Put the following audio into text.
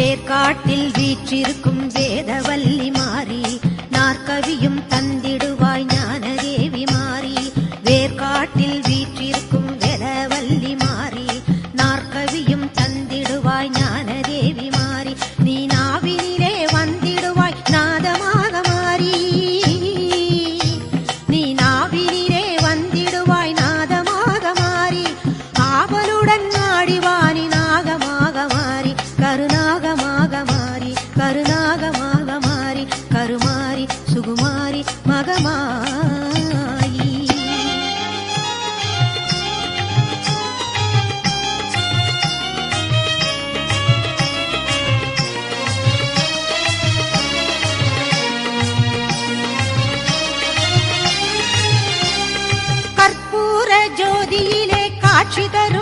வேர்காட்டில் வீற்றிருக்கும் வேதவல்லி மாறி நாற்கவியும் தந்திடுவாய் ஞானதேவி மாறி. வேர்காட்டில் வீற்றிருக்கும் வேதவல்லி மாறி நாற்கவியும் தந்திடுவாய் ஞானதேவி மாறி. நீ நாவினிலே வந்திடுவாய் நாதமாக மாறி. நீ நாவினிலே வந்திடுவாய் நாதமாக மாறி. ஆவலுடன் ஆடிவாணி நாகமாக மாறி கருநாகமாக மாறி கருநாகமாக மாறி கருமாரி சுகுமாரி மகமாயி. கற்பூர ஜோதியிலே காட்சி தரும்